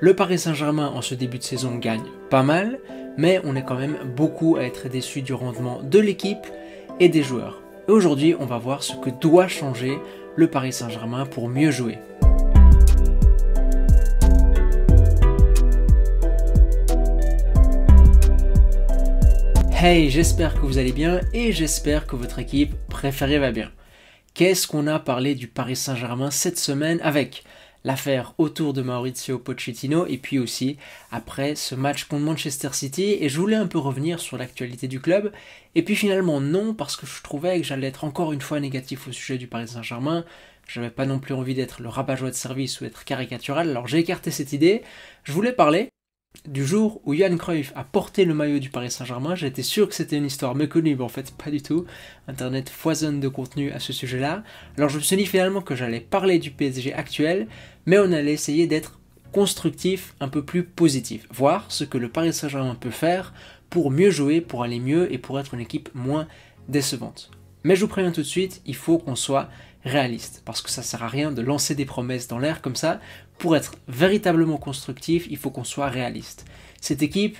Le Paris Saint-Germain en ce début de saison gagne pas mal, mais on est quand même beaucoup à être déçu du rendement de l'équipe et des joueurs. Et aujourd'hui, on va voir ce que doit changer le Paris Saint-Germain pour mieux jouer. Hey, j'espère que vous allez bien et j'espère que votre équipe préférée va bien. Qu'est-ce qu'on a parlé du Paris Saint-Germain cette semaine avec l'affaire autour de Mauricio Pochettino et puis aussi après ce match contre Manchester City, et je voulais un peu revenir sur l'actualité du club et puis finalement non, parce que je trouvais que j'allais être encore une fois négatif au sujet du Paris Saint-Germain. J'avais pas non plus envie d'être le rabat-joie de service ou être caricatural, alors j'ai écarté cette idée. Je voulais parler du jour où Johan Cruyff a porté le maillot du Paris Saint-Germain. J'étais sûr que c'était une histoire méconnue, mais en fait pas du tout. Internet foisonne de contenu à ce sujet-là. Alors je me suis dit finalement que j'allais parler du PSG actuel, mais on allait essayer d'être constructif, un peu plus positif. Voir ce que le Paris Saint-Germain peut faire pour mieux jouer, pour aller mieux et pour être une équipe moins décevante. Mais je vous préviens tout de suite, il faut qu'on soit réaliste, parce que ça sert à rien de lancer des promesses dans l'air comme ça. Pour être véritablement constructif, il faut qu'on soit réaliste. Cette équipe,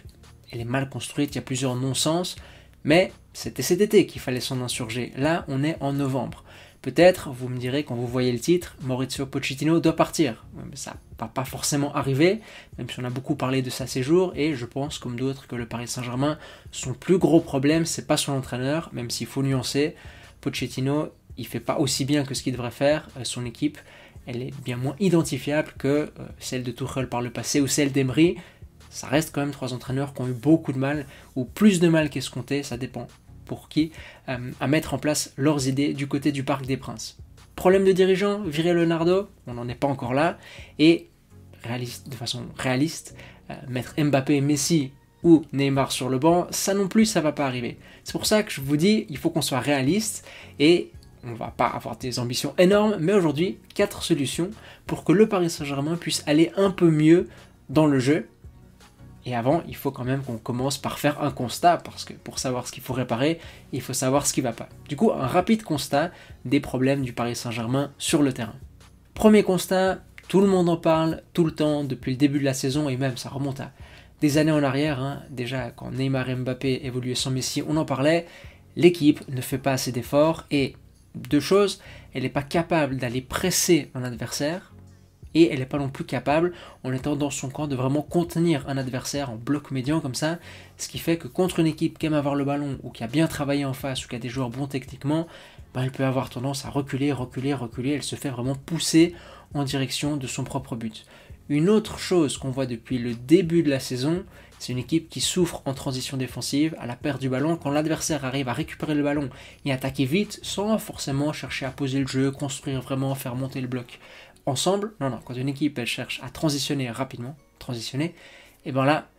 elle est mal construite, il y a plusieurs non-sens, mais c'était cet été qu'il fallait s'en insurger. Là, on est en novembre. Peut-être, vous me direz quand vous voyez le titre, Mauricio Pochettino doit partir. Mais ça ne va pas forcément arriver, même si on a beaucoup parlé de ça ces jours, et je pense, comme d'autres, que le Paris Saint-Germain, son plus gros problème, c'est pas son entraîneur, même s'il faut nuancer. Pochettino, il fait pas aussi bien que ce qu'il devrait faire. Son équipe, elle est bien moins identifiable que celle de Tuchel par le passé ou celle d'Emery. Ça reste quand même trois entraîneurs qui ont eu beaucoup de mal, ou plus de mal qu'escompté, ça dépend pour qui, à mettre en place leurs idées du côté du Parc des Princes. Problème de dirigeant, virer Leonardo, on n'en est pas encore là, et de façon réaliste, mettre Mbappé, Messi ou Neymar sur le banc, ça non plus, ça va pas arriver. C'est pour ça que je vous dis, il faut qu'on soit réaliste, et on va pas avoir des ambitions énormes, mais aujourd'hui, 4 solutions pour que le Paris Saint-Germain puisse aller un peu mieux dans le jeu. Et avant, il faut quand même qu'on commence par faire un constat, parce que pour savoir ce qu'il faut réparer, il faut savoir ce qui ne va pas. Du coup, un rapide constat des problèmes du Paris Saint-Germain sur le terrain. Premier constat, tout le monde en parle tout le temps depuis le début de la saison, et même ça remonte à des années en arrière, hein. Déjà quand Neymar et Mbappé évoluaient sans Messi, on en parlait, l'équipe ne fait pas assez d'efforts, et deux choses, elle n'est pas capable d'aller presser un adversaire, et elle n'est pas non plus capable, en étant dans son camp, de vraiment contenir un adversaire en bloc médian comme ça, ce qui fait que contre une équipe qui aime avoir le ballon, ou qui a bien travaillé en face, ou qui a des joueurs bons techniquement, elle peut avoir tendance à reculer, elle se fait vraiment pousser en direction de son propre but. Une autre chose qu'on voit depuis le début de la saison, c'est une équipe qui souffre en transition défensive, à la perte du ballon, quand l'adversaire arrive à récupérer le ballon et attaquer vite, sans forcément chercher à poser le jeu, construire vraiment, faire monter le bloc ensemble. Non, quand une équipe elle cherche à transitionner rapidement, et bien là,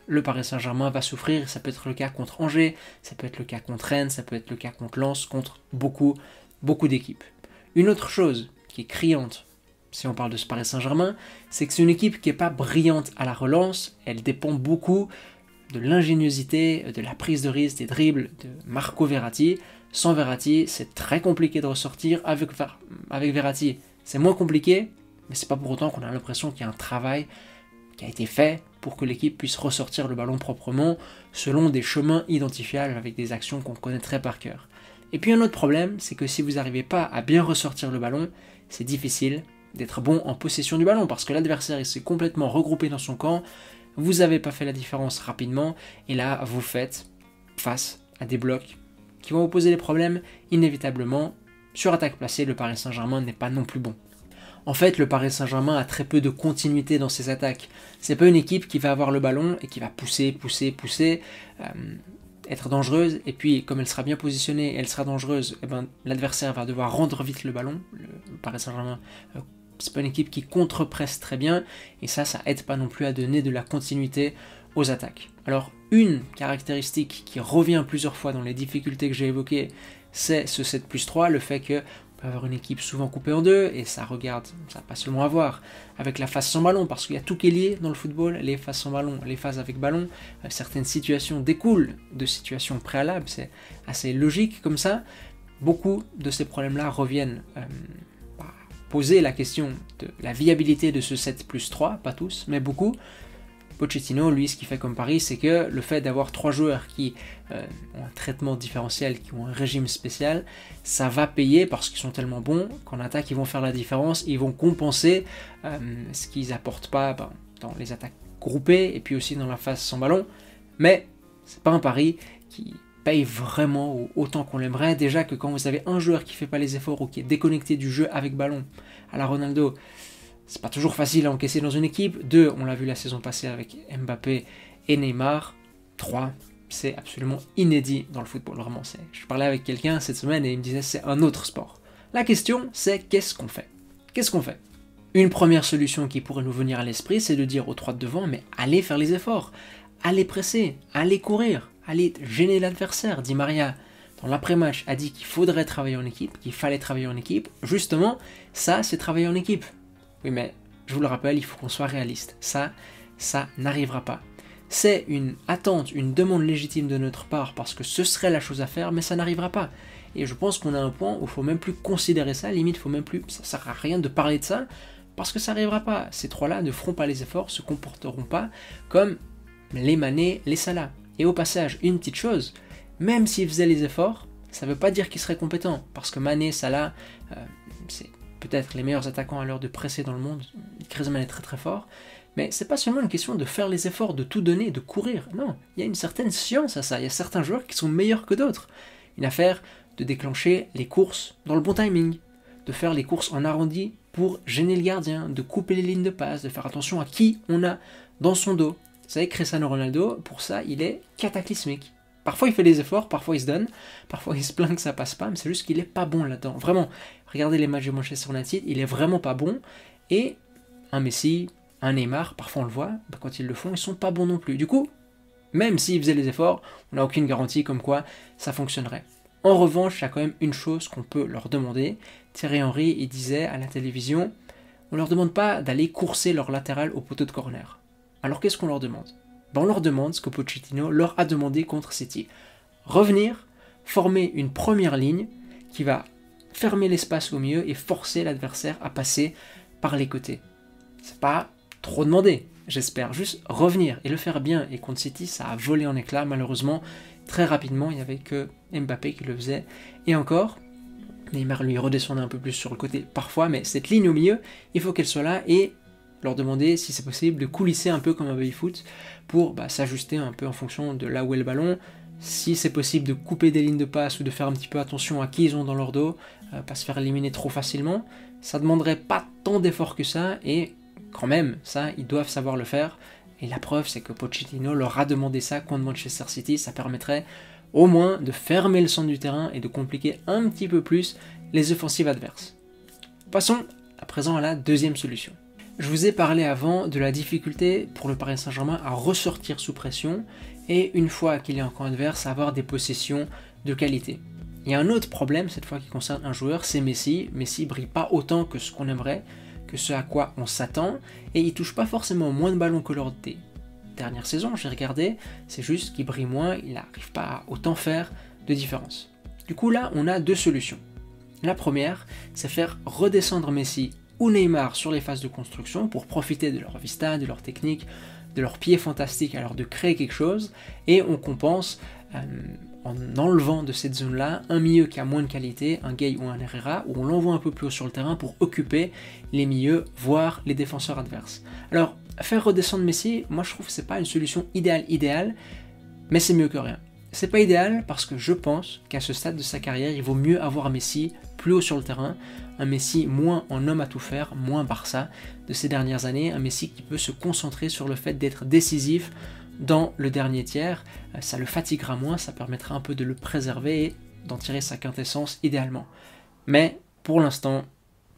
le Paris Saint-Germain va souffrir. Ça peut être le cas contre Angers, ça peut être le cas contre Rennes, ça peut être le cas contre Lens, contre beaucoup d'équipes. Une autre chose qui est criante, si on parle de ce Paris Saint-Germain, c'est que c'est une équipe qui n'est pas brillante à la relance. Elle dépend beaucoup de l'ingéniosité, de la prise de risque, des dribbles de Marco Verratti. Sans Verratti, c'est très compliqué de ressortir. Avec Verratti, c'est moins compliqué, mais c'est pas pour autant qu'on a l'impression qu'il y a un travail qui a été fait pour que l'équipe puisse ressortir le ballon proprement, selon des chemins identifiables avec des actions qu'on connaîtrait par cœur. Et puis un autre problème, c'est que si vous n'arrivez pas à bien ressortir le ballon, c'est difficile d'être bon en possession du ballon, parce que l'adversaire s'est complètement regroupé dans son camp, vous n'avez pas fait la différence rapidement, et là vous faites face à des blocs qui vont vous poser des problèmes inévitablement. Sur attaque placée, le Paris Saint-Germain n'est pas non plus bon. En fait, le Paris Saint-Germain a très peu de continuité dans ses attaques. C'est pas une équipe qui va avoir le ballon et qui va pousser, être dangereuse, et puis comme elle sera bien positionnée et elle sera dangereuse, l'adversaire va devoir rendre vite le ballon. Le Paris Saint-Germain, c'est pas une équipe qui contre-presse très bien, et ça aide pas non plus à donner de la continuité aux attaques. Alors, une caractéristique qui revient plusieurs fois dans les difficultés que j'ai évoquées, c'est ce 7+3, le fait que on peut avoir une équipe souvent coupée en deux, et ça va pas seulement à voir avec la phase sans ballon, parce qu'il y a tout qui est lié dans le football, les phases sans ballon, les phases avec ballon, certaines situations découlent de situations préalables, c'est assez logique comme ça. Beaucoup de ces problèmes-là reviennent posé la question de la viabilité de ce 7+3, pas tous, mais beaucoup, Pochettino, lui, ce qu'il fait comme pari, c'est que le fait d'avoir 3 joueurs qui ont un traitement différentiel, qui ont un régime spécial, ça va payer parce qu'ils sont tellement bons qu'en attaque, ils vont faire la différence, ils vont compenser ce qu'ils n'apportent pas dans les attaques groupées et puis aussi dans la phase sans ballon. Mais c'est pas un pari qui paye vraiment autant qu'on l'aimerait. Déjà que quand vous avez un joueur qui fait pas les efforts ou qui est déconnecté du jeu avec ballon, à la Ronaldo, c'est pas toujours facile à encaisser dans une équipe. 2, on l'a vu la saison passée avec Mbappé et Neymar. 3, c'est absolument inédit dans le football, vraiment. Je parlais avec quelqu'un cette semaine et il me disait c'est un autre sport. La question, c'est qu'est-ce qu'on fait? Qu'est-ce qu'on fait? Une première solution qui pourrait nous venir à l'esprit, c'est de dire aux 3 de devant, mais allez faire les efforts, allez presser, allez courir, allez gêner l'adversaire. Di Maria, dans l'après-match, a dit qu'il faudrait travailler en équipe, qu'il fallait travailler en équipe. Justement, ça, c'est travailler en équipe. Oui, mais je vous le rappelle, il faut qu'on soit réaliste. Ça n'arrivera pas. C'est une attente, une demande légitime de notre part parce que ce serait la chose à faire, mais ça n'arrivera pas. Et je pense qu'on a un point où il ne faut même plus considérer ça, limite, il faut même plus, ça ne sert à rien de parler de ça, parce que ça n'arrivera pas. Ces 3-là ne feront pas les efforts, ne se comporteront pas comme les Mané, les Salah. Et au passage, une petite chose, même s'ils faisaient les efforts, ça ne veut pas dire qu'ils seraient compétents, parce que Mané, Salah, c'est peut-être les meilleurs attaquants à l'heure de presser dans le monde. Griezmann est très très fort, mais c'est pas seulement une question de faire les efforts, de tout donner, de courir. Non, il y a une certaine science à ça. Il y a certains joueurs qui sont meilleurs que d'autres. Une affaire de déclencher les courses dans le bon timing, de faire les courses en arrondi pour gêner le gardien, de couper les lignes de passe, de faire attention à qui on a dans son dos. Vous savez, Cristiano Ronaldo, pour ça, il est cataclysmique. Parfois il fait des efforts, parfois il se donne, parfois il se plaint que ça passe pas, mais c'est juste qu'il est pas bon là-dedans. Vraiment, regardez les matchs de Manchester United, il est vraiment pas bon. Et un Messi, un Neymar, parfois on le voit, quand ils le font, ils sont pas bons non plus. Du coup, même s'ils faisaient les efforts, on n'a aucune garantie comme quoi ça fonctionnerait. En revanche, il y a quand même une chose qu'on peut leur demander. Thierry Henry, il disait à la télévision, on leur demande pas d'aller courser leur latéral au poteau de corner. Alors qu'est-ce qu'on leur demande? On leur demande ce que Pochettino leur a demandé contre City. Revenir, former une première ligne qui va fermer l'espace au milieu et forcer l'adversaire à passer par les côtés. C'est pas trop demandé, j'espère. Juste revenir et le faire bien. Et contre City, ça a volé en éclats. Malheureusement, très rapidement, il n'y avait que Mbappé qui le faisait. Et encore, Neymar lui redescendait un peu plus sur le côté parfois, mais cette ligne au milieu, il faut qu'elle soit là et leur demander si c'est possible de coulisser un peu comme un baby-foot pour s'ajuster un peu en fonction de là où est le ballon, si c'est possible de couper des lignes de passe ou de faire un petit peu attention à qui ils ont dans leur dos, pas se faire éliminer trop facilement. Ça demanderait pas tant d'efforts que ça et quand même ça ils doivent savoir le faire et la preuve c'est que Pochettino leur a demandé ça contre Manchester City. Ça permettrait au moins de fermer le centre du terrain et de compliquer un petit peu plus les offensives adverses. Passons à présent à la deuxième solution. Je vous ai parlé avant de la difficulté pour le Paris Saint-Germain à ressortir sous pression et une fois qu'il est en camp adverse, à avoir des possessions de qualité. Il y a un autre problème cette fois qui concerne un joueur, c'est Messi. Messi brille pas autant que ce qu'on aimerait, que ce à quoi on s'attend et il touche pas forcément moins de ballons que lors des dernières saisons, j'ai regardé, c'est juste qu'il brille moins, il n'arrive pas à autant faire de différence. Du coup là, on a deux solutions. La première, c'est faire redescendre Messi ou Neymar sur les phases de construction pour profiter de leur vista, de leur technique, de leur pied fantastique, alors de créer quelque chose, et on compense en enlevant de cette zone-là un milieu qui a moins de qualité, un Gay ou un Herrera, où on l'envoie un peu plus haut sur le terrain pour occuper les milieux, voire les défenseurs adverses. Alors, faire redescendre Messi, moi je trouve que c'est pas une solution idéale, mais c'est mieux que rien. C'est pas idéal parce que je pense qu'à ce stade de sa carrière, il vaut mieux avoir un Messi plus haut sur le terrain, un Messi moins en homme à tout faire, moins Barça de ces dernières années, un Messi qui peut se concentrer sur le fait d'être décisif dans le dernier tiers, ça le fatiguera moins, ça permettra un peu de le préserver et d'en tirer sa quintessence idéalement. Mais pour l'instant,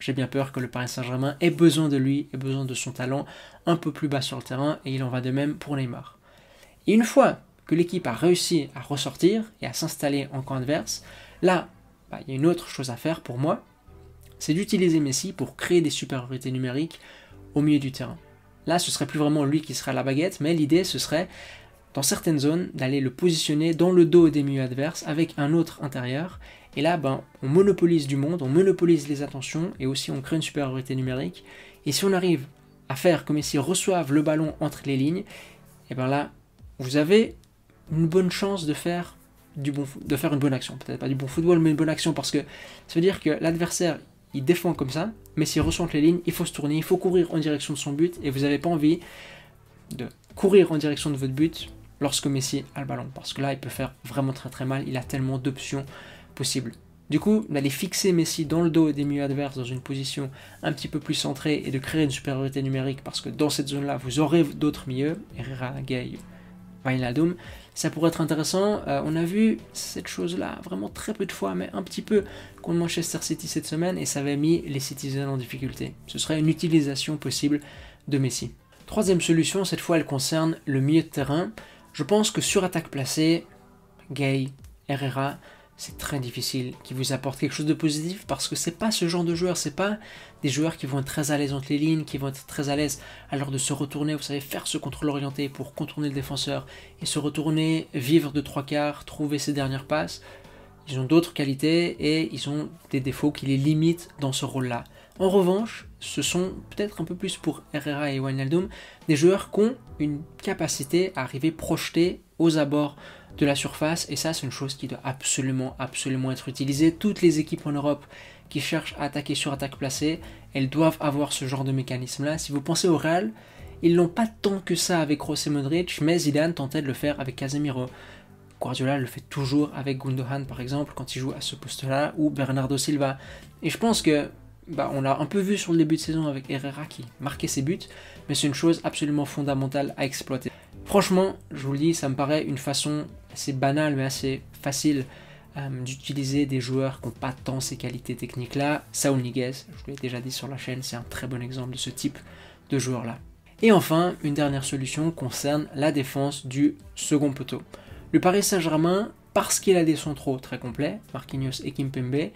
j'ai bien peur que le Paris Saint-Germain ait besoin de lui, ait besoin de son talent un peu plus bas sur le terrain, et il en va de même pour Neymar. Et une fois que l'équipe a réussi à ressortir et à s'installer en camp adverse, là, il y a une autre chose à faire pour moi, c'est d'utiliser Messi pour créer des supériorités numériques au milieu du terrain. Là, ce serait plus vraiment lui qui serait à la baguette, mais l'idée, ce serait, dans certaines zones, d'aller le positionner dans le dos des milieux adverses avec un autre intérieur Et là, ben, on monopolise du monde, on monopolise les attentions, et aussi on crée une supériorité numérique. Et si on arrive à faire que Messi reçoive le ballon entre les lignes, et bien là, vous avez une bonne chance de faire une bonne action. Peut-être pas du bon football, mais une bonne action, parce que ça veut dire que l'adversaire, il défend comme ça, mais s'il reçoit entre les lignes, il faut se tourner, il faut courir en direction de son but, et vous n'avez pas envie de courir en direction de votre but lorsque Messi a le ballon, parce que là, il peut faire vraiment très très mal, il a tellement d'options possibles. Du coup, d'aller fixer Messi dans le dos des milieux adverses dans une position un petit peu plus centrée et de créer une supériorité numérique, parce que dans cette zone-là, vous aurez d'autres milieux, Herrera, Gueye, Wijnaldum, ça pourrait être intéressant. On a vu cette chose-là vraiment très peu de fois, mais un petit peu contre Manchester City cette semaine, et ça avait mis les Citizens en difficulté. Ce serait une utilisation possible de Messi. Troisième solution, cette fois elle concerne le milieu de terrain. Je pense que sur attaque placée, Gueye, Herrera, c'est très difficile qu'ils vous apportent quelque chose de positif, parce que c'est pas ce genre de joueurs, c'est pas des joueurs qui vont être très à l'aise entre les lignes, qui vont être très à l'aise à l'heure de se retourner, vous savez, faire ce contrôle orienté pour contourner le défenseur et se retourner, vivre de trois quarts, trouver ses dernières passes. Ils ont d'autres qualités et ils ont des défauts qui les limitent dans ce rôle-là. En revanche, ce sont peut-être un peu plus pour Herrera et Wijnaldum des joueurs qui ont une capacité à arriver projetés aux abords de la surface, et ça c'est une chose qui doit absolument être utilisée. Toutes les équipes en Europe qui cherchent à attaquer sur attaque placée, elles doivent avoir ce genre de mécanisme là. Si vous pensez au Real, ils l'ont pas tant que ça avec Kroos et Modric, mais Zidane tentait de le faire avec Casemiro. Guardiola le fait toujours avec Gundogan par exemple quand il joue à ce poste là, ou Bernardo Silva. Et je pense que on l'a un peu vu sur le début de saison avec Herrera qui marquait ses buts, mais c'est une chose absolument fondamentale à exploiter. Franchement, je vous le dis, ça me paraît une façon assez banale mais assez facile d'utiliser des joueurs qui n'ont pas tant ces qualités techniques-là. Saúl Ñíguez, je vous l'ai déjà dit sur la chaîne, c'est un très bon exemple de ce type de joueur-là. Et enfin, une dernière solution concerne la défense du second poteau. Le Paris Saint-Germain, parce qu'il a des centraux très complets, Marquinhos et Kimpembe,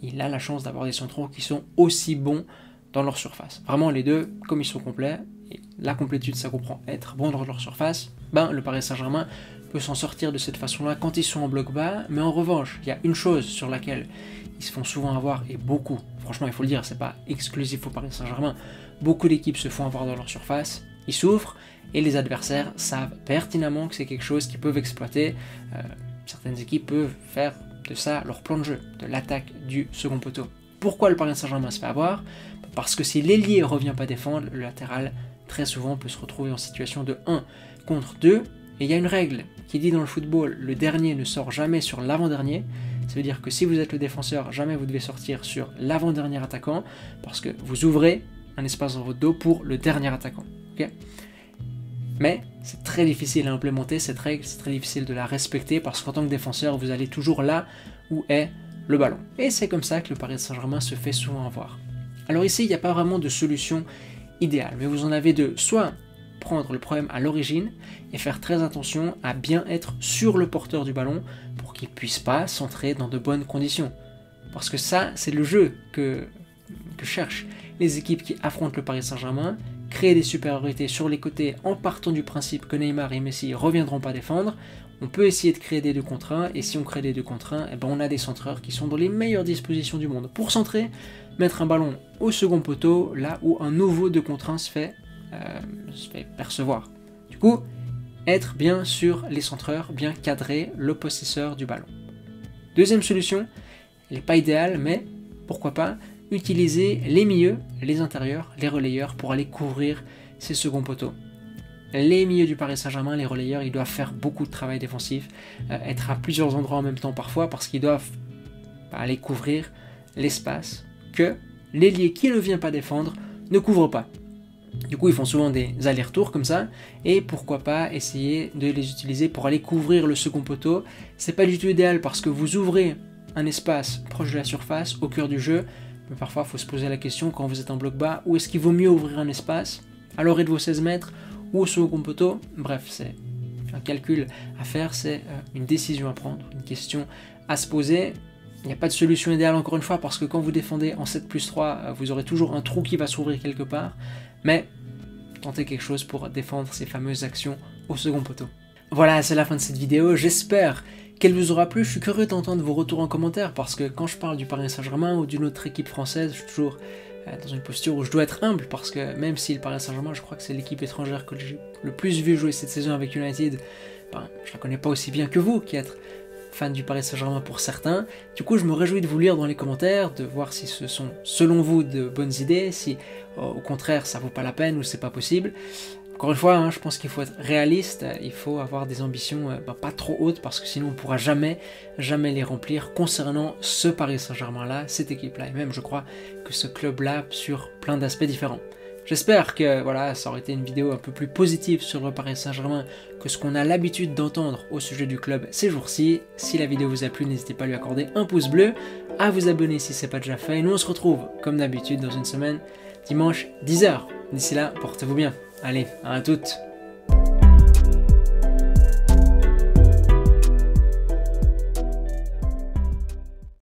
il a la chance d'avoir des centraux qui sont aussi bons dans leur surface. Vraiment les deux, comme ils sont complets, et la complétude ça comprend être bon dans leur surface, le Paris Saint-Germain peut s'en sortir de cette façon-là quand ils sont en bloc bas, mais en revanche, il y a une chose sur laquelle ils se font souvent avoir, et beaucoup, franchement il faut le dire, c'est pas exclusif au Paris Saint-Germain, beaucoup d'équipes se font avoir dans leur surface, ils souffrent, et les adversaires savent pertinemment que c'est quelque chose qu'ils peuvent exploiter. Certaines équipes peuvent faire de ça leur plan de jeu, de l'attaque du second poteau. Pourquoi le Paris Saint-Germain se fait avoir? Parce que si l'ailier ne revient pas défendre, le latéral très souvent peut se retrouver en situation de 1 contre 2. Et il y a une règle qui dit dans le football, le dernier ne sort jamais sur l'avant-dernier. Ça veut dire que si vous êtes le défenseur, jamais vous devez sortir sur l'avant-dernier attaquant, parce que vous ouvrez un espace dans votre dos pour le dernier attaquant. Okay, mais c'est très difficile à implémenter cette règle, c'est très difficile de la respecter, parce qu'en tant que défenseur, vous allez toujours là où est le ballon. Et c'est comme ça que le Paris Saint-Germain se fait souvent avoir. Alors ici, il n'y a pas vraiment de solution idéale, mais vous en avez deux. Soit prendre le problème à l'origine et faire très attention à bien être sur le porteur du ballon pour qu'il ne puisse pas centrer dans de bonnes conditions. Parce que ça, c'est le jeu que cherchent les équipes qui affrontent le Paris Saint-Germain, créer des supériorités sur les côtés en partant du principe que Neymar et Messi ne reviendront pas défendre. On peut essayer de créer des 2 contre 1, et si on crée des 2 contre 1, on a des centreurs qui sont dans les meilleures dispositions du monde pour centrer, mettre un ballon au second poteau, là où un nouveau 2 contre 1 se fait percevoir. Du coup, être bien sur les centreurs, bien cadrer le possesseur du ballon. Deuxième solution, elle n'est pas idéale, mais pourquoi pas utiliser les milieux, les intérieurs, les relayeurs pour aller couvrir ces seconds poteaux. Les milieux du Paris Saint-Germain, les relayeurs, ils doivent faire beaucoup de travail défensif, être à plusieurs endroits en même temps parfois, parce qu'ils doivent aller couvrir l'espace que l'ailier qui ne vient pas défendre ne couvre pas. Du coup, ils font souvent des allers-retours comme ça, et pourquoi pas essayer de les utiliser pour aller couvrir le second poteau. C'est pas du tout idéal parce que vous ouvrez un espace proche de la surface, au cœur du jeu, mais parfois il faut se poser la question quand vous êtes en bloc bas, où est-ce qu'il vaut mieux ouvrir un espace à l'orée de vos 16 mètres ou au second poteau. Bref, c'est un calcul à faire, c'est une décision à prendre, une question à se poser. Il n'y a pas de solution idéale encore une fois, parce que quand vous défendez en 7+3, vous aurez toujours un trou qui va s'ouvrir quelque part, mais tentez quelque chose pour défendre ces fameuses actions au second poteau. Voilà, c'est la fin de cette vidéo, j'espère qu'elle vous aura plu. Je suis curieux d'entendre vos retours en commentaire parce que quand je parle du Paris Saint-Germain ou d'une autre équipe française, je suis toujours dans une posture où je dois être humble parce que même si le Paris Saint-Germain, je crois que c'est l'équipe étrangère que j'ai le plus vu jouer cette saison avec United, je la connais pas aussi bien que vous qui êtes fan du Paris Saint-Germain pour certains. Du coup, je me réjouis de vous lire dans les commentaires, de voir si ce sont selon vous de bonnes idées, si au contraire ça vaut pas la peine ou c'est pas possible. Encore une fois, je pense qu'il faut être réaliste, il faut avoir des ambitions pas trop hautes parce que sinon on ne pourra jamais les remplir concernant ce Paris Saint-Germain-là, cette équipe-là, et même je crois que ce club-là sur plein d'aspects différents. J'espère que voilà, ça aurait été une vidéo un peu plus positive sur le Paris Saint-Germain que ce qu'on a l'habitude d'entendre au sujet du club ces jours-ci. Si la vidéo vous a plu, n'hésitez pas à lui accorder un pouce bleu, à vous abonner si ce n'est pas déjà fait, et nous on se retrouve comme d'habitude dans une semaine, dimanche 10h. D'ici là, portez-vous bien. Allez, à toutes.